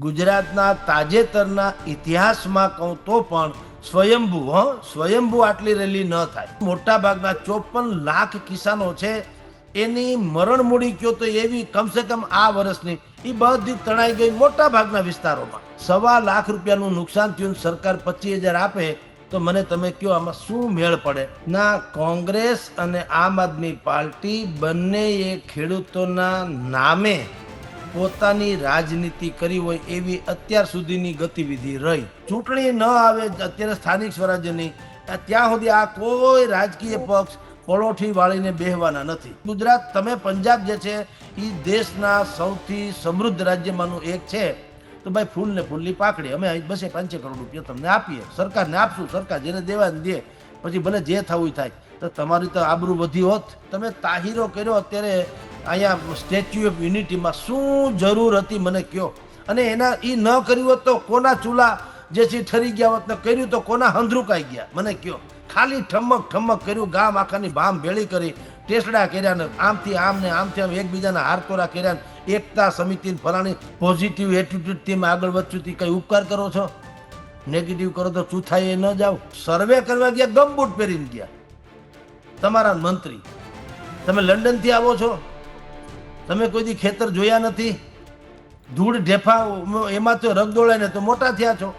ગુજરાતના તાજેતરના ઇતિહાસમાં કહું તો પણ સ્વયંભૂ આટલી રેલી ન થાય. મોટા ભાગના 54 લાખ કિસાનો છે, એની મરણ મૂડી કયો તો એવી કમસે કમ આ વર્ષની એ બધી તણાઈ ગઈ મોટા ભાગના વિસ્તારોમાં. 1.25 લાખ રૂપિયાનું નુકસાન થયું. સરકાર 25,000 આપે તો મને તમે કયો આમાં શું મેળ પડે? ના, કોંગ્રેસ અને આમ આદમી પાર્ટી બંને એ ખેડૂતોના નામે પોતાની રાજનીતિ કરી હોય એવી અત્યાર સુધીની ગતિવિધિ રહી. ચૂંટણી ન આવે અત્યારે સ્થાનિક સ્વરાજ્યની, ત્યાં સુધી આ કોઈ રાજકીય પક્ષ પલોઠી વાળીને બેહવાના નથી. ગુજરાત, તમે પંજાબ જે છે એ દેશના સૌથી સમૃદ્ધ રાજ્યમાંનું એક છે. તો ભાઈ ફૂલ ને ફૂલની પાકડી, અમે 200-500 કરોડ રૂપિયા તમને આપીએ, સરકારને આપશું, સરકાર જેને દેવા દે, પછી ભલે જે થવું થાય. તો તમારી તો આબરૂ વધી હોત. તમે તાહીરો કર્યો અત્યારે અહીંયા સ્ટેચ્યુ ઓફ યુનિટીમાં, શું જરૂર હતી મને કયો? અને એના એ ન કર્યું હોત તો કોના ચૂલા જે છે ઠરી ગયા હોત, ને કર્યું તો કોના હંધરુકાઈ ગયા મને કયો? ખાલી ઠમક કર્યું, ગામ આખાની ભામ ભેળી કરી, ટેસડા કર્યા ને આમથી આમ ને આમથી આમ એકબીજાના હારતોરા કર્યા ને એકતા સમિતિ ફલાણી પોઝિટિવ એટીટ્યુડથી આગળ વધશું. કઈ ઉપકાર કરો છો? નેગેટિવ કરો તો ચૂથાએ ન જાવ. સર્વે કરવા ગયા, ગમબૂટ પહેરીને ગયા તમારા મંત્રી. તમે લંડનથી આવો છો, તમે કોઈ દી ખેતર જોયા નથી? ધૂળ ઢેફા એમાં તો રગદોળાય ને તો મોટા થયા છો.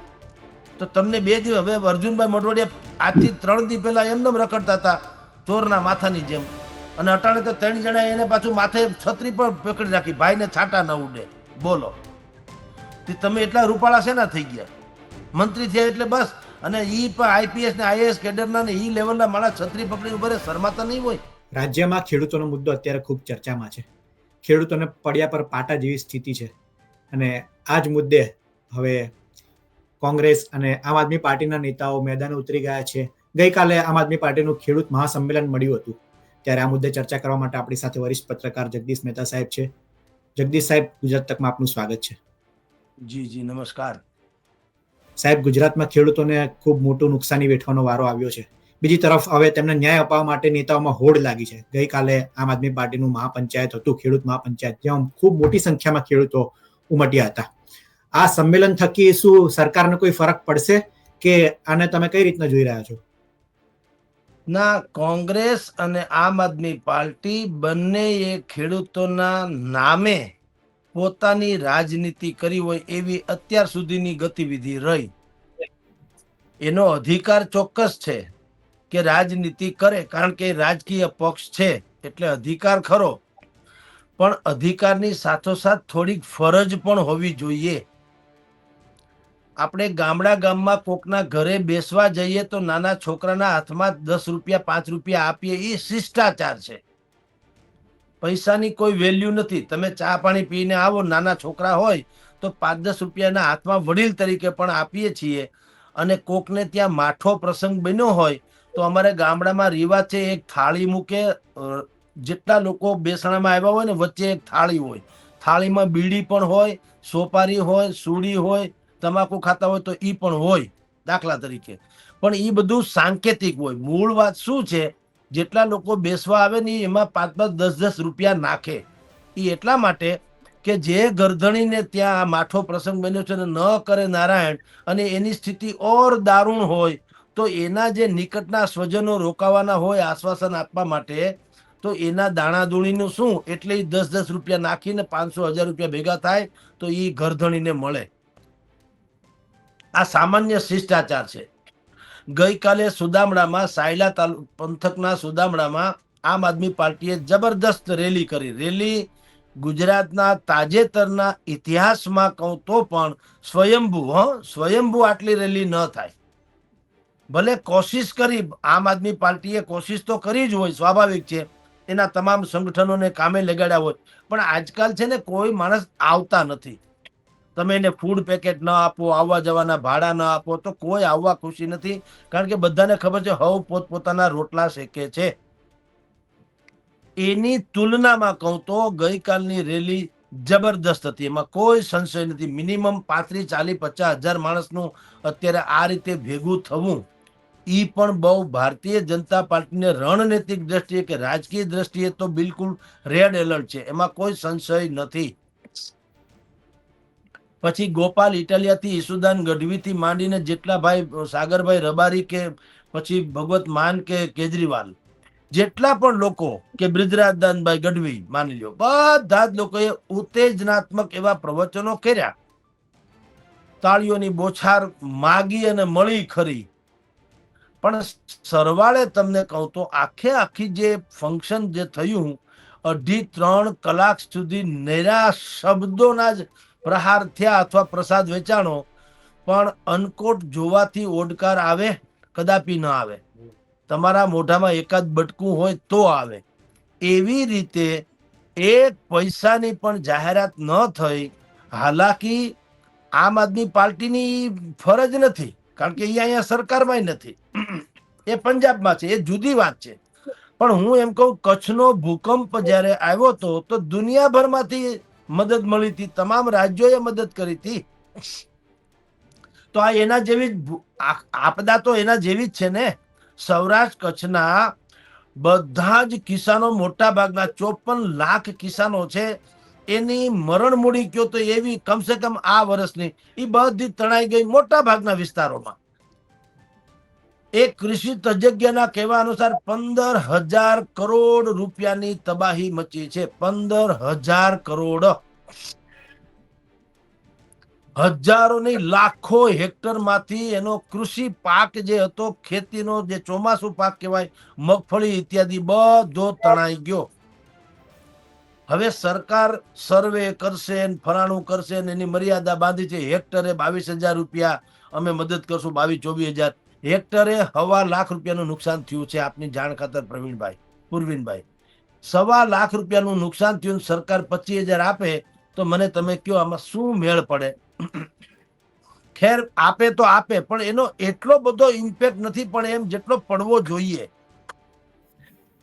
તો તમને 2 દિવસ, હવે અર્જુનભાઈ મોઢવાડિયા આજથી 3 દિવસ પહેલા એમનેમ રખડતા હતા ચોરના માથાની જેમ, અને અટાણે તો 3 જણા એને પાછું માથે છત્રી પણ પકડી રાખી, ભાઈને છાંટા ન ઉડે. બોલો, તમે એટલા રૂપાળા શેના થઈ ગયા? મંત્રી થયા એટલે બસ. અને ઈ પણ આઈપીએસ ને આઈએએસ કેડરના ને ઈ લેવલના માણસ છત્રી પકડી ઉભા રહે, શરમાતા નહીં હોય? રાજ્યમાં ખેડૂતોનો મુદ્દો અત્યારે ખૂબ ચર્ચામાં છે. ખેડૂતોને પડ્યા પર પાટા જેવી સ્થિતિ છે, અને આ જ મુદ્દે હવે કોંગ્રેસ અને આમ આદમી પાર્ટીના નેતાઓ મેદાને ઉતરી ગયા છે. ગઈકાલે આમ આદમી પાર્ટીનું ખેડૂત મહાસંમેલન મળ્યું હતું, ત્યારે આ મુદ્દે ચર્ચા કરવા માટે આપણી સાથે વરિષ્ઠ પત્રકાર જગદીશ મહેતા સાહેબ છે. જગદીશ સાહેબ, ગુજરાત તકમાં આપનું સ્વાગત છે. જી નમસ્કાર સાહેબ. ગુજરાતમાં ખેડૂતોને ખૂબ મોટું નુકસાની વેઠવાનો વારો આવ્યો છે. બીજી તરફ હવે તેમને ન્યાય અપાવવા માટે નેતાઓમાં હોડ લાગી છે. ગઈકાલે આમ આદમી પાર્ટીનું મહાપંચાયત હતું, ખેડૂત મહાપંચાયત, જ્યાં ખૂબ મોટી સંખ્યામાં ખેડૂતો ઉમટ્યા હતા. આ સંમેલન થકી શું સરકારને કોઈ ફરક પડશે કે આને તમે કઈ રીતના જોઈ રહ્યા છો? ના, કોંગ્રેસ અને આમ આદમી પાર્ટી બંને એ ખેડૂતોના નામે પોતાની રાજનીતિ કરી હોય એવી અત્યાર સુધીની ગતિવિધિ રહી. એનો અધિકાર ચોક્કસ છે કે રાજનીતિ કરે, કારણ કે રાજકીય પક્ષ છે એટલે અધિકાર ખરો, પણ અધિકારની સાથોસાથ થોડીક ફરજ પણ હોવી જોઈએ. આપણે ગામમાં કોકના ઘરે બેસવા જઈએ તો નાના છોકરાના હાથમાં 10 રૂપિયા 5 રૂપિયા આપીએ, એ શિષ્ટાચાર છે. પૈસાની કોઈ વેલ્યુ નથી. તમે ચા પાણી પીને આવો, નાના છોકરા હોય તો 5-10 રૂપિયાના હાથમાં વડીલ તરીકે પણ આપીએ છીએ. અને કોકને ત્યાં માઠો પ્રસંગ બન્યો હોય તો અમારે ગામડામાં રિવાજ છે, એક થાળી મૂકે, જેટલા લોકો બેસણામાં આવ્યા હોય ને વચ્ચે એક થાળી હોય, થાળીમાં બીડી પણ હોય, સોપારી હોય, સુડી હોય, તમાકુ ખાતા હોય તો ઈ પણ હોય દાખલા તરીકે. પણ ઈ બધું સાંકેતિક હોય. મૂળ વાત શું છે? જેટલા લોકો બેસવા આવે ને એમાં 5-5, 10-10 રૂપિયા નાખે. એ એટલા માટે કે જે ગરધણીને ત્યાં માઠો પ્રસંગ બન્યો છે ને ન કરે નારાયણ, અને એની સ્થિતિ ઓર દારૂણ હોય, તો એના જે નિકટના સ્વજનો રોકાવાના હોય આશ્વાસન આપવા માટે, તો એના દાણાદૂણીનું શું? એટલે 10-10 રૂપિયા નાખીને 500-1000 રૂપિયા ભેગા થાય તો એ ગરધણીને મળે. આ સામાન્ય શિષ્ટાચાર છે. ગઈકાલે સુદામડામાં, સાયલા પંથકના સુદામડામાં આમ આદમી પાર્ટીએ જબરદસ્ત રેલી કરી. રેલી ગુજરાતના તાજેતરના ઇતિહાસમાં કહું તો પણ સ્વયંભૂ આટલી રેલી ન થાય. ભલે કોશિશ કરી, આમ આદમી પાર્ટીએ કોશિશ તો કરી જ હોય, સ્વાભાવિક છે, એના તમામ સંગઠનોને કામે લગાડ્યા હોય, પણ આજકાલ છે ને કોઈ માણસ આવતા નથી. તમે એને ફૂડ પેકેટ ન આપો, આવવા જવાના ભાડા ન આપો તો કોઈ આવવા ખુશી નથી, કારણ કે બધાને ખબર છે હવ પોતપોતાના રોટલા શેકે છે. એની તુલનામાં કહું તો ગઈકાલની રેલી જબરદસ્ત હતી, એમાં કોઈ સંશય નથી. મિનિમમ 35, 40, 50 હજાર માણસનું અત્યારે આ રીતે ભેગું થવું, ઈ પણ બહુ ભારતીય જનતા પાર્ટીને રણનૈતિક દ્રષ્ટિએ કે રાજકીય દ્રષ્ટિએ તો બિલકુલ રેડ એલર્ટ છે, એમાં કોઈ સંશય નથી. પછી ગોપાલ ઇટાલિયાથી, ઈસુદાન ગઢવીથી માંડીને જેટલા ભાઈ સાગરભાઈ રબારી કે પછી ભગવત માન કે કેજરીવાલ, જેટલા પણ લોકો કે બ્રિજરાજદાનભાઈ ગઢવી માની લો, બધા જ લોકોએ ઉત્તેજનાત્મક એવા પ્રવચનો કર્યા, તાળીઓની બોછાર માગી અને મળી ખરી, પણ સરવાળે તમને કહું તો આખી જે ફંક્શન જે થયું 2.5-3 કલાક સુધી નિરા શબ્દોના જ પ્રહાર થયા અથવા પ્રસાદ વેચાણો, પણ અન્નકોટ જોવાથી ઓડકાર આવે? કદાપી ન આવે. તમારા મોઢામાં એકાદ બટકું હોય તો આવે. એવી રીતે એક પૈસાની પણ જાહેરાત ન થઈ. હાલાકી આમ આદમી પાર્ટીની ફરજ નથી, કારણ કે એ અહીંયા સરકારમાં નથી, એ પંજાબમાં છે, એ જુદી વાત છે. પણ હું એમ કહું, કચ્છનો ભૂકંપ જ્યારે આવ્યો હતો તો દુનિયાભરમાંથી મદદ મળી હતી, તમામ રાજ્યોએ મદદ કરી હતી. તો આ એના જેવી આપદા તો એના જેવી જ છે ને. સૌરાષ્ટ્ર કચ્છના બધા જ કિસાનો, મોટા ભાગના 54 લાખ કિસાનો છે, એની મરણ મૂડી કયો તો એવી કમસે કમ આ વર્ષની એ બધી તણાઈ ગઈ મોટા ભાગના વિસ્તારોમાં. એક કૃષિ તજજ્ઞના કહેવા અનુસાર 15,000 કરોડ રૂપિયાની તબાહી મચી છે. 15,000 કરોડ. હજારો નહીં, લાખો હેક્ટરમાંથી એનો કૃષિ પાક જે હતો, ખેતીનો જે ચોમાસુ પાક કહેવાય, મગફળી ઇત્યાદિ બધો તણાઈ ગયો. હવે સરકાર સર્વે કરશે, ફલાણું કરશે, એની મર્યાદા બાંધી છે. હેક્ટરે 22,000 રૂપિયા અમે મદદ કરશું, 22-24,000 હેક્ટરે 1.25 લાખ રૂપિયાનું નુકસાન થયું છે. આપની જાણ ખાતર પૂરવીનભાઈ 1.25 લાખ રૂપિયાનું નુકસાન થયું. સરકાર 25,000 આપે તો મને તમે કયો આમાં શું મેળ પડે? ખેર, આપે તો આપે, પણ એનો એટલો બધો ઇમ્પેક્ટ નથી પણ એમ જેટલો પડવો જોઈએ.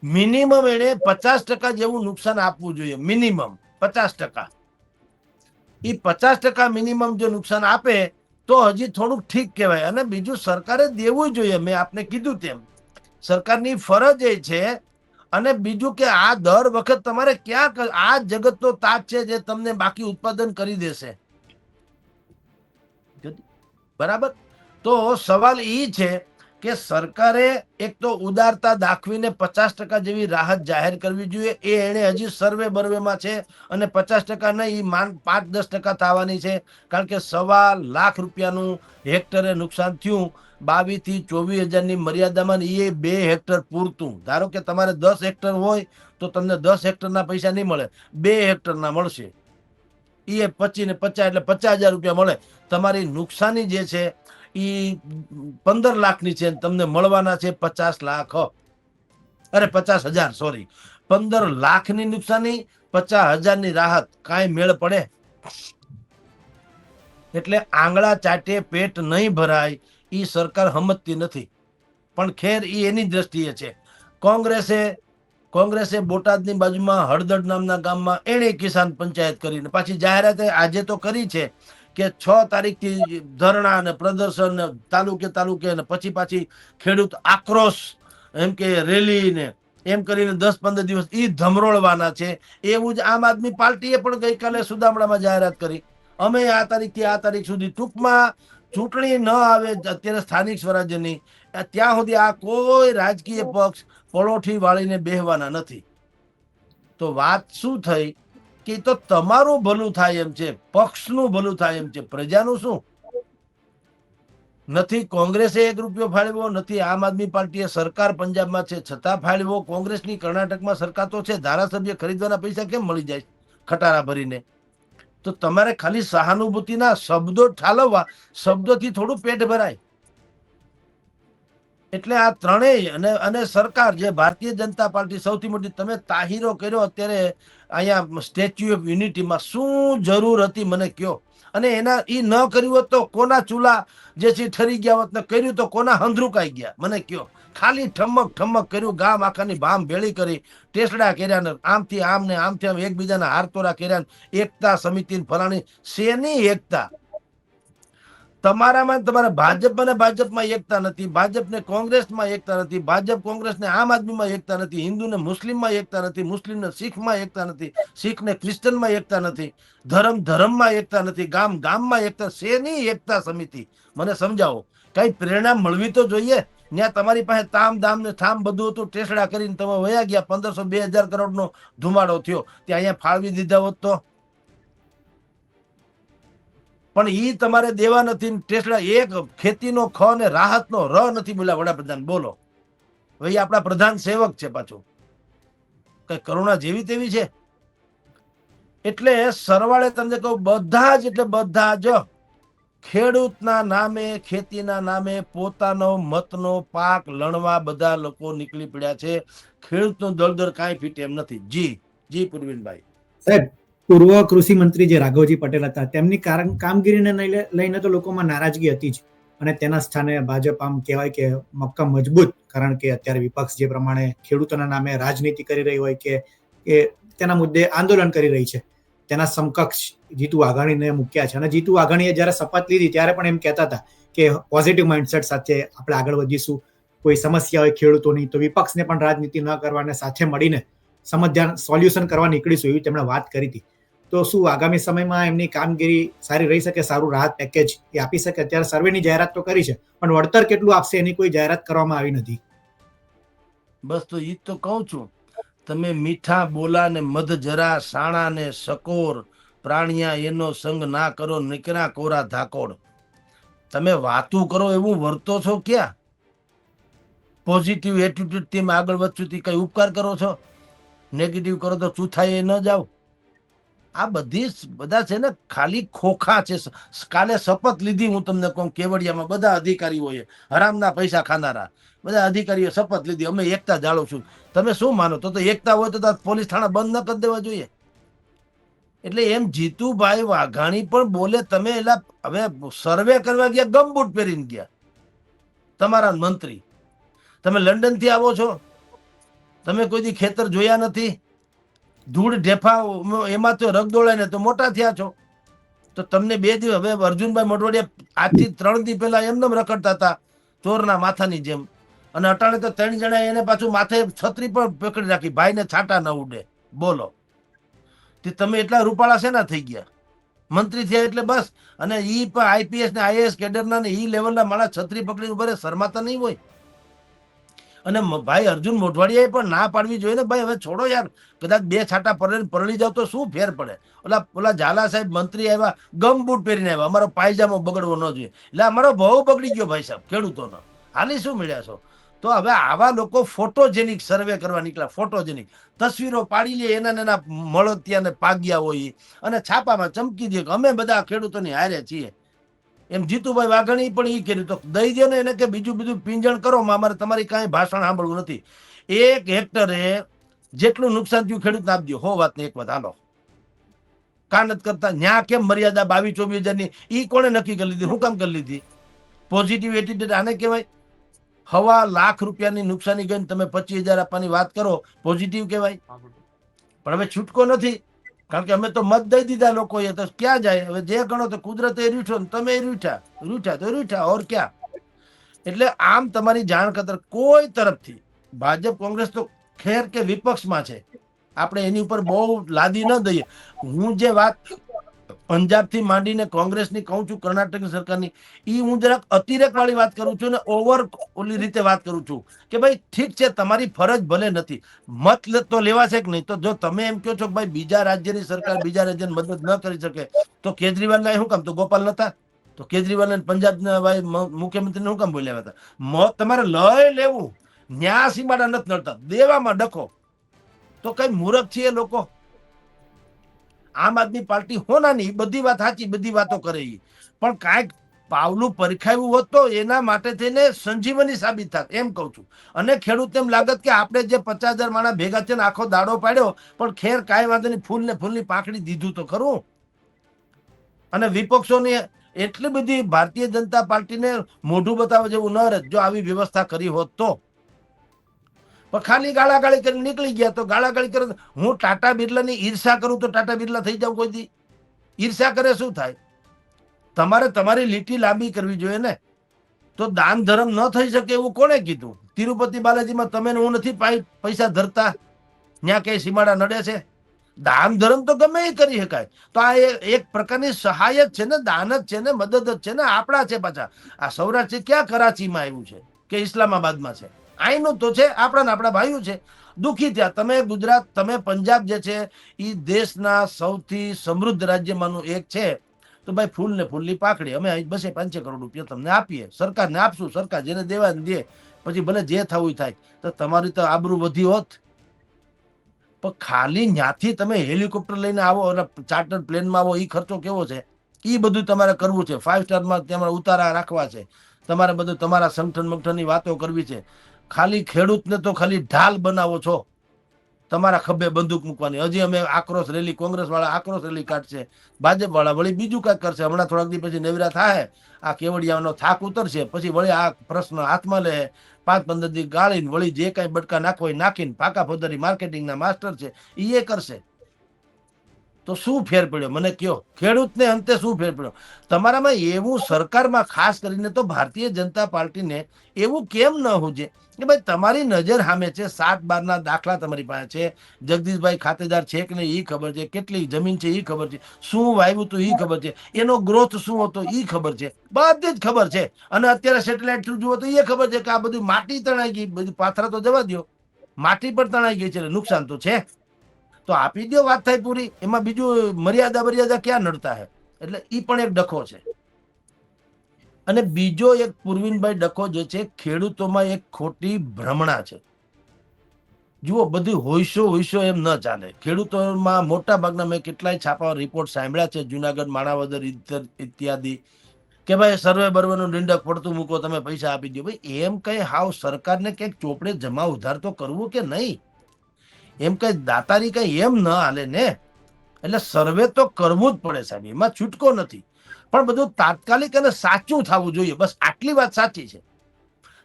મિનિમમ એને 50% જેવું નુકસાન આપવું જોઈએ, મિનિમમ 50%. એ 50% મિનિમમ જો નુકસાન આપે તો હજી થોડુંક ઠીક કહેવાય. અને બીજું, સરકારે દેવું જોઈએ. મેં આપને કીધું તેમ સરકારની ફરજ એ છે. અને બીજું કે આ દર વખત તમારે ક્યાં, આ જગતનો તાજ છે જે તમને બાકી ઉત્પાદન કરી દેશે, બરાબર? તો સવાલ એ છે કે સરકારે એક તો ઉદારતા દાખવીને 50% જેવી રાહત જાહેર કરવી જોઈએ. એ એને હજી સર્વે બર્વેમાં છે, અને 50% નહીં, 5-10% થવાની છે. કારણ કે 1.25 લાખ રૂપિયાનું હેક્ટરે નુકસાન થયું. 22,000-24,000 મર્યાદામાં એ 2 હેક્ટર પૂરતું. ધારો કે તમારે 10 હેક્ટર હોય તો તમને 10 હેક્ટરના પૈસા નહીં મળે, 2 હેક્ટરના મળશે. એ 25 ને 50 એટલે 50,000 રૂપિયા મળે. તમારી નુકસાની જે છે એ 15 લાખની છે, તમને મળવાના છે 50 લાખ. અરે 50,000, સોરી, 15 લાખની નુકસાની, 50,000ની રાહત. કાંઈ મેળ પડે? એટલે આંગળા ચાટે પેટ નહીં ભરાય, એ સરકાર સમજતી નથી. પણ ખેર, એ એની દ્રષ્ટિએ છે. કોંગ્રેસે બોટાદની બાજુમાં હળદડ નામના ગામમાં એણે કિસાન પંચાયત કરીને પાછી જાહેરાત આજે તો કરી છે કે 6 તારીખથી ધરણા અને પ્રદર્શન તાલુકે ને પાછી ખેડૂત આક્રોશ એમ કે રેલી ને એમ કરીને 10-15 દિવસ ઈ ધમરોળવાના છે. એવું જ આમ આદમી પાર્ટીએ પણ ગઈકાલે સુદામડામાં જાહેરાત કરી, અમે આ તારીખથી આ તારીખ સુધી, ટૂંકમાં ચૂંટણી ન આવે અત્યારે સ્થાનિક સ્વરાજ્યની, ત્યાં સુધી આ કોઈ રાજકીય પક્ષ પલોઠી વાળીને બેહવાના નથી. તો વાત શું થઈ કે તો તમારું ભલું થાય એમ છે, પક્ષનું ભલું થાય એમ છે, પ્રજાનું શું? નથી કોંગ્રેસે 1 રૂપિયો ફાળવ્યો, નથી આમ આદમી પાર્ટીએ. સરકાર પંજાબમાં છે છતાં ફાળવ્યો. કોંગ્રેસની કર્ણાટકમાં સરકાર તો છે, ધારાસભ્ય ખરીદવાના પૈસા કેમ મળી જાય ખટારા ભરીને? તો તમારે ખાલી સહાનુભૂતિના શબ્દો ઠાલવવા, શબ્દોથી થોડું પેટ ભરાય. એટલે આ ત્રણેય અને સરકાર, જે ભારતીય જનતા પાર્ટી સૌથી મોટી, તમે તાહીરો કર્યો અત્યારે અહીંયા સ્ટેચ્યુ ઓફ યુનિટીમાં, શું જરૂર હતી મને કયો? અને એના ઈ ન કર્યું હોત તો કોના ચૂલા જે છે ઠરી ગયા હોત, ને કર્યું તો કોના હંધરુકાઈ ગયા મને કયો? ખાલી ઠમક કર્યું, ગામ આખાની ભામ ભેળી કરી, ટેસડા કર્યા, ને આમથી આમ ને આમથી આમ એકબીજાના હારતોરા કર્યા, એકતા સમિતિ ફલાણી. શેની એકતા? તમારામાં તમારા ભાજપમાં ને ભાજપમાં એકતા નથી, ભાજપને કોંગ્રેસમાં એકતા નથી, ભાજપ કોંગ્રેસને આમ આદમીમાં એકતા નથી, હિન્દુને મુસ્લિમમાં એકતા નથી, મુસ્લિમને શીખમાં એકતા નથી, શીખને ક્રિશ્ચનમાં એકતા નથી, ધર્મ ધર્મમાં એકતા નથી, ગામ ગામમાં એકતા. શેની એકતા સમિતિ? મને સમજાવો. કઈ પ્રેરણા મળવી તો જોઈએ. ત્યાં તમારી પાસે તામ દામ ને ઠામ બધું હતું, ટેસડા કરીને તમે વયા ગયા. 1500-2000 કરોડનો ધુમાડો થયો. ત્યાં અહીંયા ફાળવી દીધા હોત તો. પણ ઈ તમારે દેવા નથી. ટેસડા એક ખેતીનો ખ ને રાહતનો ર નથી બોલ્યા વડાપ્રધાન. બોલો ભાઈ, આપણા પ્રધાન સેવક છે પાછું. કઈ કરુણા જેવી તેવી છે? એટલે સરવાળે તમને કહું, બધા જ એટલે બધા જ ખેડૂતના નામે, ખેતીના નામે પોતાનો મતનો પાક લણવા બધા લોકો નીકળી પડ્યા છે. ખેડૂતનું દળદર કાંઈ ફીટે એમ નથી. જી પૂર્વીનભાઈ. સાહેબ, પૂર્વ કૃષિ મંત્રી જે રાઘવજી પટેલ હતા, તેમની કામગીરીને લઈને તો લોકોમાં નારાજગી હતી જ, અને તેના સ્થાને ભાજપ આમ કહેવાય કે મક્કમ મજબૂત, કારણ કે અત્યારે વિપક્ષ જે પ્રમાણે ખેડૂતોના નામે રાજનીતિ કરી રહી હોય કે તેના મુદ્દે આંદોલન કરી રહી છે, તેના સમકક્ષ જીતુ વાઘાણીને મૂક્યા છે. અને જીતુ વાઘાણીએ જ્યારે શપથ લીધી ત્યારે પણ એમ કહેતા હતા કે પોઝિટિવ માઇન્ડસેટ સાથે આપણે આગળ વધીશું, કોઈ સમસ્યા હોય ખેડૂતોની તો વિપક્ષને પણ રાજનીતિ ન કરવાને સાથે મળીને સોલ્યુશન કરવા નીકળીશું, એવી તેમણે વાત કરી હતી. તો શું આગામી સમયમાં એમની કામગીરી સારી રહી શકે, સારું રાહત પેકેજ એ આપી શકે? અત્યારે સર્વેની જાહેરાત તો કરી છે, પણ વળતર કેટલું આપશે એની કોઈ જાહેરાત કરવામાં આવી નથી. બસ તો ઈ તો કહું છું, તમે મીઠા બોલા ને મધ જરા, સાણા ને સકોર, પ્રાણિયા એનો સંગ ના કરો, નીકળ્યા કોરા ધાકોડ. તમે વાતું કરો એવું વર્તો છો ક્યાં? પોઝિટિવ એટીટ્યુડ થી આગળ વધશું થી કઈ ઉપકાર કરો છો? નેગેટિવ કરો તો ચૂથાએ ન જાવ. આ બધા છે ને ખાલી ખોખા છે. કાલે શપથ લીધી, હું તમને કહું, કેવડિયામાં બધા અધિકારીઓએ, હરામના પૈસા ખાનારા બધા અધિકારીઓ શપથ લીધી, અમે એકતા જાળવશું. તમે શું માનો? તો એકતા હોય તો પોલીસ થાણા બંધ ન કરી દેવા જોઈએ? એટલે એમ જીતુભાઈ વાઘાણી પણ બોલે. તમે એલા હવે સર્વે કરવા ગયા, ગમબૂટ પહેરીને ગયા તમારા મંત્રી. તમે લંડન થી આવો છો, તમે કોઈ દી ખેતર જોયા નથી, ધૂળ ઢેફા એમાં તો રગદોળાય ને તો મોટા થયા છો. તો તમને 2 દિવસ હવે અર્જુનભાઈ મોઢવાડિયા આજથી 3 દી પહેલા એમને રખડતા હતા ચોરના માથાની જેમ, અને અટાણે તો 3 જણા એને પાછું માથે છત્રી પણ પકડી રાખી, ભાઈને છાંટા ન ઉડે. બોલો, તમે એટલા રૂપાળા શેના થઈ ગયા? મંત્રી થયા એટલે બસ. અને ઈ પણ આઈપીએસ ને આઈએએસ કેડરના ને ઈ લેવલના માણસ છત્રી પકડીને ઉભા શરમાતા નહીં હોય? અને ભાઈ અર્જુન મોઢવાડિયાએ પણ ના પાડવી જોઈએ ને, ભાઈ હવે છોડો યાર, કદાચ 2 છાંટા પરળી જાવ તો શું ફેર પડે? ઓલા ઝાલા સાહેબ મંત્રી આવ્યા, ગમબૂટ પહેરીને આવ્યા, અમારો પાયજામો બગડવો ન જોઈએ. એટલે અમારો ભાવ બગડી ગયો ભાઈ સાહેબ ખેડૂતોનો. હાલી શું મળ્યા છો? તો હવે આવા લોકો ફોટોજેનિક સર્વે કરવા નીકળ્યા. ફોટોજેનિક તસવીરો પાડી લે, એના મળતિયા ને પાગ્યા હોય, અને છાપામાં ચમકી દે કે અમે બધા ખેડૂતોની હારે છીએ. એમ જીતુભાઈ વાઘાણી પણ ઈ કર્યું. તો દઈ દે ને એને કે બીજું પિંજણ કરો, અમારે તમારી કાંઈ ભાષણ સાંભળવું નથી. 1 હેક્ટરે જેટલું નુકસાન થયું ખેડૂતને આપી દો. 100 વાત ને 1 વાત. હાલો, કા નથી કરતા? ન્યા કેમ મર્યાદા 22-24 હજારની? ઈ કોણે નક્કી કરી લીધી? હું કામ કરી લીધી? પોઝિટિવ એટીટ્યુડ આને કહેવાય? 1.25 લાખ રૂપિયાની નુકસાની ગઈ, તમે 25,000 આપવાની વાત કરો, પોઝિટિવ કહેવાય? પણ હવે છૂટકો નથી, કારણ કે અમે તો મત દઈ દીધા લોકોએ, તો ક્યાં જાય? હવે જે ગણો તો કુદરતે રૂઠો ને તમે રૂઠા તો રૂઠા, ઓર ક્યાં? એટલે આમ તમારી જાણ ખાતર કોઈ તરફથી ભાજપ કોંગ્રેસ તો ખેર કે વિપક્ષમાં છે, આપણે એની ઉપર બહુ લાદી ન દઈએ. હું જે વાત પંજાબથી માંડીને કોંગ્રેસની કહું છું, કર્ણાટકની સરકારની, ઈ હું જરાક અતિરેક વાળી વાત કરું છું ને ઓવર ઓલી રીતે વાત કરું છું કે ભાઈ ઠીક છે, તમારી ફરજ ભલે નથી, મત તો લેવાશે કે નહીં? તો જો તમે એમ કહો છો કે ભાઈ બીજા રાજ્યની સરકાર બીજા રાજ્યને મદદ ન કરી શકે, તો કેજરીવાલના શું કામ? તો ગોપાલ નતા? તો કેજરીવાલ પંજાબના ભાઈ મુખ્યમંત્રીને શું કામ બોલ્યા હતા? મત તમારે લઈ લેવું, ન્યા સીમાડા નથી નડતા, દેવામાં ડખો. તો કઈ મૂર્ખ છે એ લોકો? આમ આદમી પાર્ટી હોનાની બધી વાત સાચી, બધી વાતો કરે, પણ કાંઈક પાવલું પરખાવ્યું હોત તો એના માટે થઈને સંજીવની સાબિત થાત, એમ કહું છું. અને ખેડૂત એમ લાગત કે આપણે જે 50,000 માણસ ભેગા થઈને આખો દાડો પાડ્યો, પણ ખેર કાંઈ વાંધો નહીં, ફૂલ ને ફૂલની પાંખડી દીધું તો ખરું. અને વિપક્ષોની એટલી બધી ભારતીય જનતા પાર્ટીને મોઢું બતાવવા જેવું ન રહે જો આવી વ્યવસ્થા કરી હોત તો. પણ ખાલી ગાળાગાળી કરી નીકળી ગયા. તો ગાળાગાળી કરે, હું ટાટા બિરલાની ઈર્ષા કરું તો ટાટા બિરલા થઈ જાવ કોઈ દી? ઈર્ષા કરે શું થાય? તમારે તમારી લીટી લાંબી કરવી જોઈએ ને. તો દાન ધર્મ ન થઈ શકે એવું કોણે કીધું? તિરુપતિ બાલાજીમાં તમે હું નથી પૈસા ધરતા, ત્યાં કઈ સીમાડા નડે છે? દાન ધર્મ તો ગમે એ કરી શકાય. તો આ એક પ્રકારની સહાય જ છે ને, દાન જ છે ને, મદદ જ છે ને. આપણા છે પાછા. આ સૌરાષ્ટ્ર ક્યાં કરાચીમાં આવ્યું છે કે ઇસ્લામાબાદમાં છે? અહીંનું તો છે, આપણા ભાઈઓ છે. દુઃખી થયા. તમે ગુજરાત, તમે પંજાબ જે છે એ દેશના સૌથી સમૃદ્ધ રાજ્યમાંનું એક છે. તો ભાઈ ફૂલ ને ફૂલની પાકડી, અમે 200-500 કરોડ રૂપિયા તમને આપીએ, સરકારને આપશું, સરકાર જેને દેવા દે, પછી ભલે જે થવું થાય. તો તમારી તો આબરૂ વધી હોત. પણ ખાલી ત્યાંથી તમે હેલિકોપ્ટર લઈને આવો અને ચાર્ટર પ્લેનમાં આવો, એ ખર્ચો કેવો છે? એ બધું તમારે કરવું છે. 5 સ્ટારમાં તમારે ઉતારા રાખવા છે, તમારે બધું તમારા સંગઠન મગઠનની વાતો કરવી છે. ખાલી ખેડૂતને તો ખાલી ઢાલ બનાવો છો, તમારા ખભે બંદૂક મૂકવાની. હજી અમે આક્રોશ રેલી, કોંગ્રેસ વાળા આક્રોશ રેલી કાઢશે, ભાજપ વાળા વળી બીજું કાંઈક કરશે. હમણાં થોડાક દી પછી નવરા થાય, આ કેવડિયાનો થાક ઉતરશે, પછી વળી આ પ્રશ્ન હાથમાં લે, 5-15 દી ગાળીને વળી જે કાંઈ બટકા નાખો એ નાખીને પાકા ફોદરી માર્કેટિંગના માસ્ટર છે એ કરશે. તો શું ફેર પડ્યો મને કયો? ખેડૂતને અંતે શું ફેર પડ્યો? તમારામાં એવું, સરકારમાં ખાસ કરીને તો ભારતીય જનતા પાર્ટીને એવું કેમ ન હોજે કે ભાઈ તમારી નજર સામે છે, 7-12 દાખલા તમારી પાસે છે, જગદીશભાઈ ખાતેદાર છે કે નહીં એ ખબર છે, કેટલી જમીન છે એ ખબર છે, શું વાવ્યું હતું એ ખબર છે, એનો ગ્રોથ શું હતો એ ખબર છે, બધી જ ખબર છે. અને અત્યારે સેટેલાઇટ થ્રુ જુઓ તો એ ખબર છે કે આ બધી માટી તણાઈ ગઈ, બધી પાથરા તો જવા દો, માટી પર તણાઈ ગઈ છે, એટલે નુકસાન તો છે. તો આપી દો, વાત થાય પૂરી. એમાં બીજું મર્યાદા ક્યાં નડતા હે? એટલે ઈ પણ એક ડખો છે. અને બીજો એક પુરવીનભાઈ ડખો જે છે, ખેડૂતોમાં એક ખોટી ભ્રમણા છે. જુઓ, બધી હોઈશો એમ ન ચાલે. ખેડૂતોમાં મોટા ભાગના મેં કેટલાય છાપા રિપોર્ટ સાંભળ્યા છે, જુનાગઢ, માણાવદર ઇત્યાદિ, કે ભાઈ સર્વે બર્વેનું નિંડક પડતું મૂકો, તમે પૈસા આપી દો. ભાઈ એમ કઈ હાવ સરકારને કંઈક ચોપડે જમા ઉધાર તો કરવું કે નહીં? એમ કઈ દાતારી કઈ એમ ન હાલે ને. એટલે સર્વે તો કરવું જ પડે સાહેબ, એમાં છૂટકો નથી. પણ બધું તાત્કાલિક અને સાચું થવું જોઈએ, બસ આટલી વાત સાચી છે.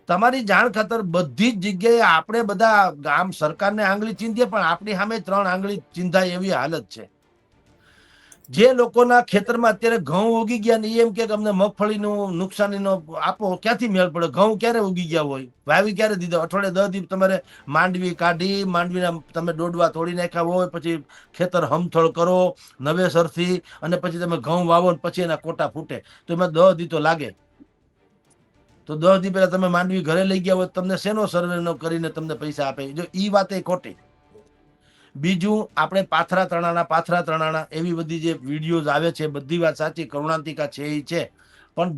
તમારી જાણ ખાતર બધી જ જગ્યાએ આપણે બધા ગામ સરકારને આંગળી ચીંધીએ, પણ આપણી સામે 3 આંગળી ચીંધાય એવી હાલત છે. જે લોકોના ખેતરમાં અત્યારે ઘઉં ઉગી ગયા ને એમ કે અમને મગફળીનું નુકસાનીનો આપો, ક્યાંથી મેળ પડે? ઘઉં ક્યારે ઉગી ગયા હોય, વાવી ક્યારે દીધા? અઠવાડિયે 10 દિવસ તમારે માંડવી કાઢી, માંડવીના તમે ડોડવા તોડી નાખ્યા હોય, પછી ખેતર હમથળ કરો નવેસરથી, અને પછી તમે ઘઉં વાવો, પછી એના કોટા ફૂટે, તો એમાં 10 દી તો લાગે. તો 10 દી પહેલા તમે માંડવી ઘરે લઈ ગયા હોય, તમને શેનો સર્વે નો કરીને તમને પૈસા આપે? જો ઈ વાત એ ખોટી. બીજું, આપણે પાથરા તણાણા એવી બધી જે વિડીયોઝ આવે છે, બધી વાત સાચી, કરુણાંતિકા છે એ છે, પણ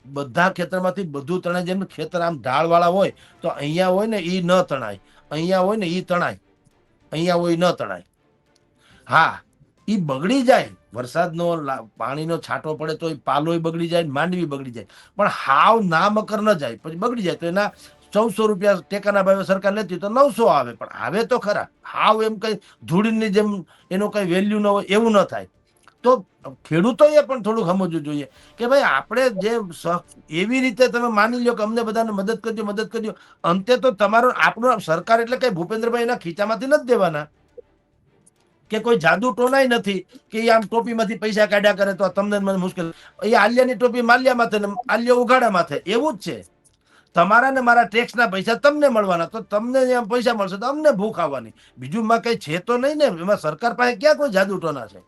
બધા ખેતરમાંથી બધું તણાય. જેમ ખેતર આમ ઢાળ વાળા હોય તો અહીંયા હોય ને એ ન તણાય, અહીંયા હોય ને એ તણાય, અહીંયા હોય ન તણાય. હા, એ બગડી જાય, વરસાદનો પાણીનો છાંટો પડે તો એ પાલોય બગડી જાય, માંડવી બગડી જાય, પણ હાવ ના મકર ન જાય. પછી બગડી જાય તો એના 1400 રૂપિયા ટેકાના ભાવે સરકાર લેતી તો 900 આવે, પણ આવે તો ખરા. હાવ એમ કઈ ધૂળની જેમ એનો કઈ વેલ્યુ ન હોય એવું ન થાય. તો ખેડૂતોએ પણ થોડું સમજવું જોઈએ કે ભાઈ આપણે જે એવી રીતે તમે માની લો કે અમને બધાને મદદ કરજો, અંતે તો તમારો આપણો સરકાર એટલે કઈ ભૂપેન્દ્રભાઈ એના ખીચામાંથી નથી દેવાના, કે કોઈ જાદુ ટોનાય નથી કે આમ ટોપીમાંથી પૈસા કાઢ્યા કરે તો તમને મને મુશ્કેલ. એ આલિયાની ટોપી માલ્યા માથે ને આલિયા ઉઘાડા માથે, એવું જ છે. તમારા ને મારા ટેક્સના પૈસા તમને મળવાના, તો તમને પૈસા મળશે તો અમને ભૂખ આવવાની. બીજું માં કઈ છે તો નહીં ને. એમાં સરકાર પાસે ક્યાં કોઈ જાદુ ટોના છે?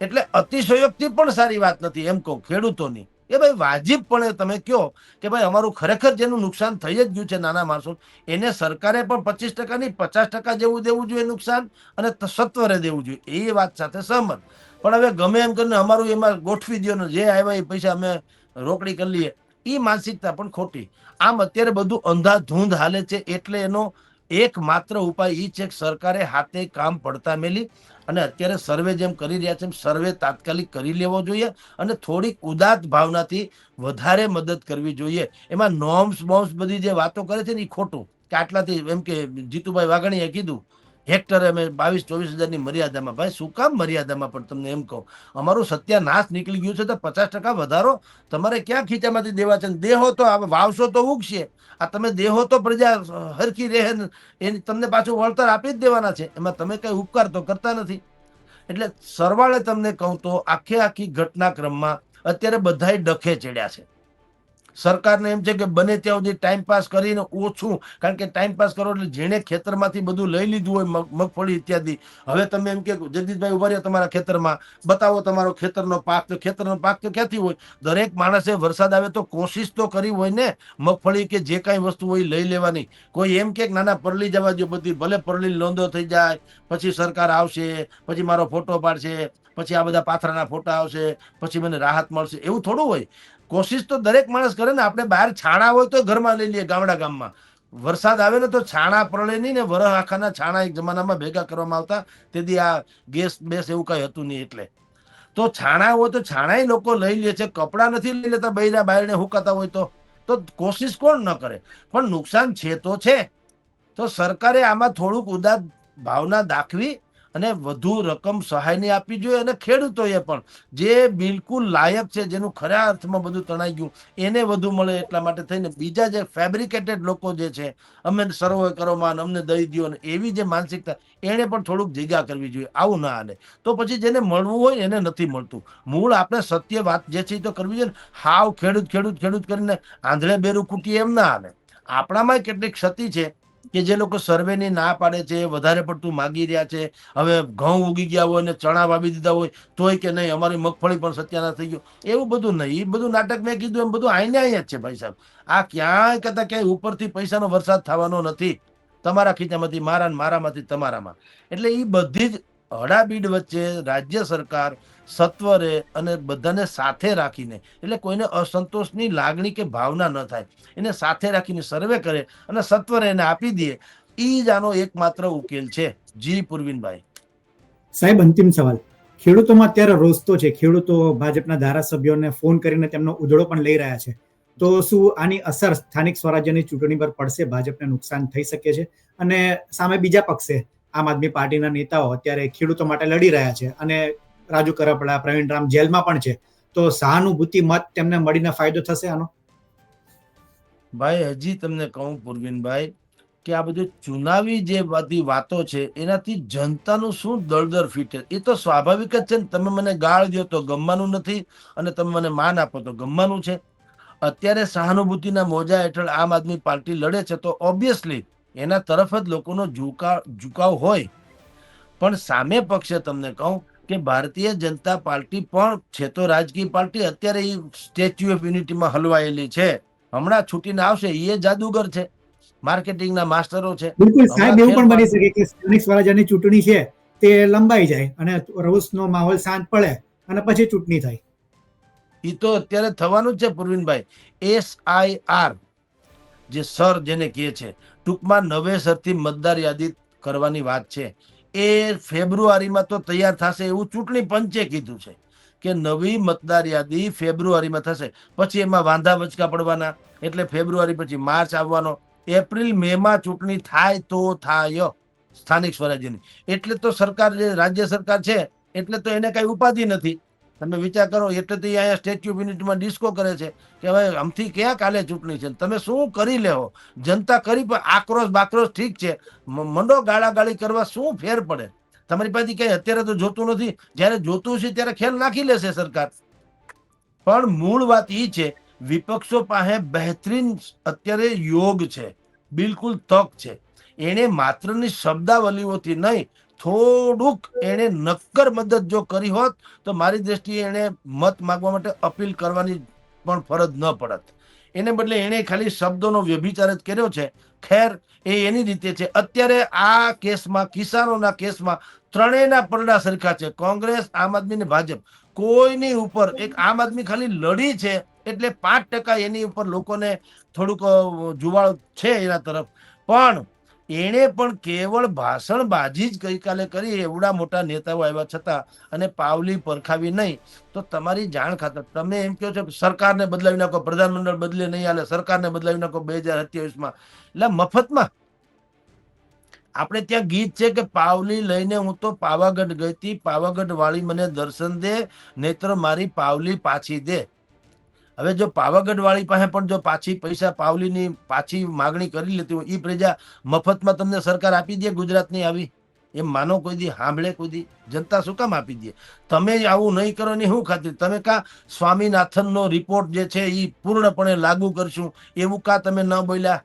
એટલે અતિશયોક્તિ પણ સારી વાત નથી. એમ કહું ખેડૂતોની, એ ભાઈ વાજિબપણે તમે કહો કે ભાઈ અમારું ખરેખર જેનું નુકસાન થઈ જ ગયું છે, નાના માણસો, એને સરકારે પણ 25% નહીં 50% જેવું દેવું જોઈએ નુકસાન, અને સત્વરે દેવું જોઈએ. એ વાત સાથે સહમત. પણ હવે ગમે એમ કરીને અમારું એમાં ગોઠવી દો ને જે આવ્યા એ પૈસા અમે રોકડી કરી લઈએ, એ માનસિકતા પણ ખોટી. આમ અત્યારે બધું અંધાધૂંધ હાલે છે, એટલે એનો એકમાત્ર ઉપાય એ છે કે સરકારે હાથે કામ પડતા મેલી અને અત્યારે સર્વે જેમ કરી રહ્યા છે સર્વે તાત્કાલિક કરી લેવો જોઈએ, અને થોડીક ઉદાત ભાવનાથી વધારે મદદ કરવી જોઈએ. એમાં નોર્મ્સ બોમ્સ બધી જે વાતો કરે છે ને એ ખોટું, કે આટલાથી, એમ કે જીતુભાઈ વાઘાણીએ કીધું હેક્ટરે અમે 22-24 હજારની મર્યાદામાં. ભાઈ શું કામ મર્યાદામાં? પણ તમને એમ કહું, અમારું સત્યાનાશ નીકળી ગયું છે, તો 50% વધારો તમારે ક્યાં ખીચામાંથી દેવા છે? દેહો તો વાવશો તો ઉગશે. આ તમે દેહો તો પ્રજા હરખી રહે, એની તમને પાછું વળતર આપી જ દેવાના છે. એમાં તમે કઈ ઉપકાર તો કરતા નથી. એટલે સરવાળે તમને કહું તો આખી ઘટનાક્રમમાં અત્યારે બધાય ડખે ચડ્યા છે. સરકારને એમ છે કે બને ત્યાં સુધી ટાઈમ પાસ કરીને ઓછું, કારણ કે ટાઈમ પાસ કરો એટલે જેણે ખેતરમાંથી બધું લઈ લીધું હોય મગફળી ઇત્યાદિ, હવે તમે એમ કે જગદીશભાઈ ઉભા રહ્યો તમારા ખેતરમાં, બતાવો તમારો ખેતરનો પાક. તો ખેતરનો પાક તો ક્યાંથી હોય? દરેક માણસે વરસાદ આવે તો કોશિશ તો કરી હોય ને મગફળી કે જે કાંઈ વસ્તુ હોય લઈ લેવાની. કોઈ એમ કે નાના પરલી જવા દો, બધી ભલે પરલી લોંધો થઈ જાય, પછી સરકાર આવશે, પછી મારો ફોટો પાડશે, પછી આ બધા પાથરાના ફોટા આવશે, પછી મને રાહત મળશે, એવું થોડું હોય. કોશિશ તો દરેક માણસ કરે ને. આપણે બહાર છાણા હોય તો ઘરમાં લઈ લઈએ. ગામમાં વરસાદ આવે ને તો છાણા પરળે નહીં ને, વરહ આખાના છાણા એક જમાનામાં ભેગા કરવામાં આવતા. તેથી આ ગેસ બેસ એવું કઈ હતું નહીં. એટલે તો છાણા હોય તો છાણા લોકો લઈ લે છે. કપડા નથી લઈ લેતા બૈરા બાયણે હુકાતા હોય તો કોશિશ કોણ ન કરે? પણ નુકસાન છે તો છે. તો સરકારે આમાં થોડુંક ઉદાર ભાવના દાખવી અને વધુ રકમ સહાયની આપવી જોઈએ. અને ખેડૂતોએ પણ જે બિલકુલ લાયક છે, જેનું ખરા અર્થમાં બધું તણાઈ ગયું, એને વધુ મળે એટલા માટે થઈને બીજા જે ફેબ્રિકેટેડ લોકો જે છે, અમે સર્વે કરોમાં અમને દઈ દો ને એવી જે માનસિકતા, એને પણ થોડુંક જગ્યા કરવી જોઈએ. આવું ના હાલે. તો પછી જેને મળવું હોય એને નથી મળતું. મૂળ આપણે સત્ય વાત જે છે એ તો કરવી જોઈએ ને. હાવ ખેડૂત ખેડૂત ખેડૂત કરીને આંધળે બેરું કૂટીએ એમ ના હાલે. આપણામાં કેટલીક ક્ષતિ છે કે જે લોકો સર્વેની ના પાડે છે, વધારે પડતું માગી રહ્યા છે. હવે ઘઉં ઉગી ગયા હોય ને ચણા વાવી દીધા હોય તોય કે નહીં અમારી મગફળી પણ સત્યાનાશ થઈ ગયો, એવું બધું નહીં. એ બધું નાટક મેં કીધું એમ બધું અહીંયા જ છે ભાઈ સાહેબ. આ ક્યાંય કહેતા ક્યાંય ઉપરથી પૈસાનો વરસાદ થવાનો નથી. તમારા ખીચામાંથી મારા, મારામાંથી તમારામાં. એટલે એ બધી જ હડાબીડ વચ્ચે રાજ્ય સરકાર સત્વરે અને બધાને સાથે રાખીને, એટલે કોઈને અસંતોષની લાગણી કે ભાવના ન થાય, એને સાથે રાખીને સર્વે કરે અને સત્વરે એને આપી દે. એ જ આનો એકમાત્ર ઉકેલ છે. જી પૂર્વિનભાઈ. સાહેબ, અંતિમ સવાલ. ખેડૂતોમાં અત્યારે રોષ તો છે. ખેડૂતો ભાજપના ધારાસભ્યોને ફોન કરીને તેમનો ઉધડો પણ લઈ રહ્યા છે. તો શું આની અસર સ્થાનિક સ્વરાજ્યની ચૂંટણી પર પડશે? ભાજપને નુકસાન થઈ શકે છે. અને સામે બીજા પક્ષે આમ આદમી પાર્ટીના નેતાઓ અત્યારે ખેડૂતો માટે લડી રહ્યા છે અને રાજુ કરપડા, પ્રવીણ રામ જેલમાં પણ છે. તો સહાનુભૂતિ મત તેમને મળીને ફાયદો થશે આનો? ભાઈ હજી તમને કહું પૂર્વિનભાઈ કે આ બધું ચુનાવી જે બધી વાતો છે એનાથી જનતાનું શું દળદર ફીટે, એ તો સ્વાભાવિક જ છે ને. તમે મને ગાળ દો તો ગમવાનું નથી અને તમે મને માન આપો તો ગમવાનું છે. અત્યારે સહાનુભૂતિના મોજા હેઠળ આમ આદમી પાર્ટી લડે છે તો ઓબ્વિયસલી એના તરફ જ લોકોનો ઝુકાવ હોય. પણ સામે પક્ષે તમને કહું કે ભારતીય જનતા પાર્ટી પણ છે તો રાજકીય પાર્ટી. અત્યારે એ સ્ટેચ્યુ ઓફ યુનિટીમાં હલવાયેલી છે. હમણાં છૂટીને આવશે. એ જાદુગર છે, માર્કેટિંગના માસ્ટરો છે. બિલકુલ સાહેબ, એવું પણ બની શકે કે સ્થાનિક સ્વરાજ્યની ચૂંટણી છે તે લંબાઈ જાય અને રોષનો માહોલ શાંત પડે અને પછી ચૂંટણી થાય. એ તો અત્યારે થવાનું જ છે પૂર્વિનભાઈ. SIR જે સર જેને કહે છે, ટૂંકમાં નવેસરથી મતદાર યાદી કરવાની વાત છે. એ ફેબ્રુઆરીમાં તો તૈયાર થશે એવું ચૂંટણી પંચે કીધું છે કે નવી મતદાર યાદી ફેબ્રુઆરીમાં થશે. પછી એમાં વાંધા વચકા પડવાના, એટલે ફેબ્રુઆરી પછી માર્ચ આવવાનો. એપ્રિલ મે માં ચૂંટણી થાય તો થાય સ્થાનિક સ્વરાજ્યની. એટલે તો સરકાર જે રાજ્ય સરકાર છે એટલે તો એને કઈ ઉપાધિ નથી. તમે વિચાર કરો. એટલે તો અહીંયા સ્ટેચ્યુ ઓફ યુનિટીમાં ડિસ્કો કરે છે કે હવે આમથી ક્યાં કાલે ચૂંટણી છે, તમે શું કરી લેવો. જનતા કરી પણ આક્રોશ બાક્રોશ ઠીક છે, મંડો ગાળાગાળી કરવા શું ફેર પડે? તમારી પાસે કઈ અત્યારે તો જોતું નથી. જયારે જોતું છે ત્યારે ખેલ નાખી લેશે સરકાર. પણ મૂળ વાત એ છે, વિપક્ષો પાસે બહેતરીન અત્યારે યોગ છે, બિલકુલ તક છે. એને માત્રની શબ્દાવલીઓથી નહીં, થોડુંક એને નક્કર મદદ જો કરી હોત તો મારી દ્રષ્ટિએ એને મત માંગવા માટે અપીલ કરવાની પણ ફરજ ન પડત. એને બદલે એને ખાલી શબ્દોનો વ્યભિચાર જ કર્યો છે. ખેર, એ એની રીતે છે. અત્યારે આ કેસમાં, કિસાનોના કેસમાં ત્રણેયના પરડા સરખા છે. કોંગ્રેસ, આમ આદમી ને ભાજપ. કોઈની ઉપર એક આમ આદમી ખાલી લડી છે એટલે 5% એની ઉપર લોકોને થોડુંક જુવાળ છે એના તરફ. પણ એને પણ કેવળ ભાષણબાજી જ ગઈકાલે કરી. એવડા મોટા નેતાઓ આવ્યા છતાં અને પાવલી પરખાવી નહીં. તો તમારી જાણ ખાતર તમે એમ કહો છો કે સરકારને બદલાવી નાખો, પ્રધાનમંડળ બદલે નહીં હાલે, સરકારને બદલાવી નાખો 2027માં. એટલે મફતમાં. આપણે ત્યાં ગીત છે કે પાવલી લઈને હું તો પાવાગઢ ગઈ હતી, પાવાગઢ વાળી મને દર્શન દે, નહીતર મારી પાવલી પાછી દે. હવે જો પાવાગઢ વાળી પાસે પણ જો પાછી પૈસા પાવલીની પાછી માગણી કરી લેતી હોય, એ પ્રજા મફતમાં તમને સરકાર આપી દે ગુજરાતની આવી? એમ માનો કોઈ દી સાંભળે કોઈ દી? જનતા શું કામ આપી દે? તમે જ આવું નહીં કરો ની શું ખાતર? તમે કા સ્વામિનાથનનો રિપોર્ટ જે છે એ પૂર્ણપણે લાગુ કરશું એવું કા તમે ન બોલ્યા?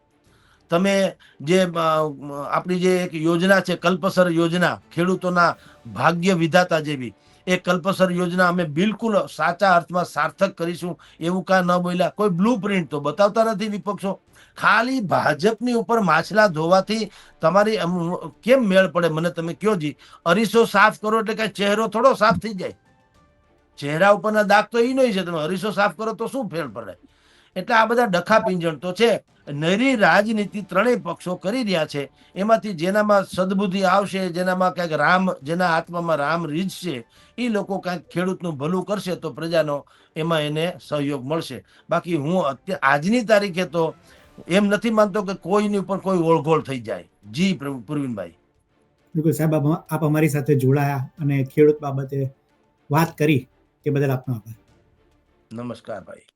તમે જે આપણી જે એક યોજના છે કલ્પસર યોજના, ખેડૂતોના ભાગ્ય વિધાતા જેવી, એ કલ્પસર યોજના અમે બિલકુલ સાચા અર્થમાં સાર્થક કરીશું એવું કા ન બોલ્યા? કોઈ બ્લુ પ્રિન્ટ તો બતાવતા નથી વિપક્ષો. ખાલી ભાજપની ઉપર માછલા ધોવાથી તમારી કેમ મેળ પડે? મને તમે કયો જી. અરીસો સાફ કરો એટલે કઈ ચહેરો થોડો સાફ થઈ જાય? ચહેરા ઉપરના દાગ તો એ નહીં છે, તમે અરીસો સાફ કરો તો શું ફેર પડે? એટલે આ બધા ડખા પિંજણ તો છે. નરી રાજનીતિ ત્રણેય પક્ષો કરી રહ્યા છે. એમાંથી જેનામાં સદબુદ્ધિ આવશે, જેનામાં કંઈક રામ, જેના આત્મામાં રામ રીઝશે, એ લોકો કંઈક ખેડૂતનું ભલું કરશે તો પ્રજાનો એમાં એને સહયોગ મળશે. બાકી હું આજની તારીખે તો એમ નથી માનતો કે કોઈની ઉપર કોઈ ઓળઘોળ થઈ જાય. જી પ્રવીણભાઈ. બિલકુલ સાહેબ, આપ અમારી સાથે જોડાયા અને ખેડૂત બાબતે વાત કરી તે બદલ આપનો આભાર. નમસ્કાર ભાઈ.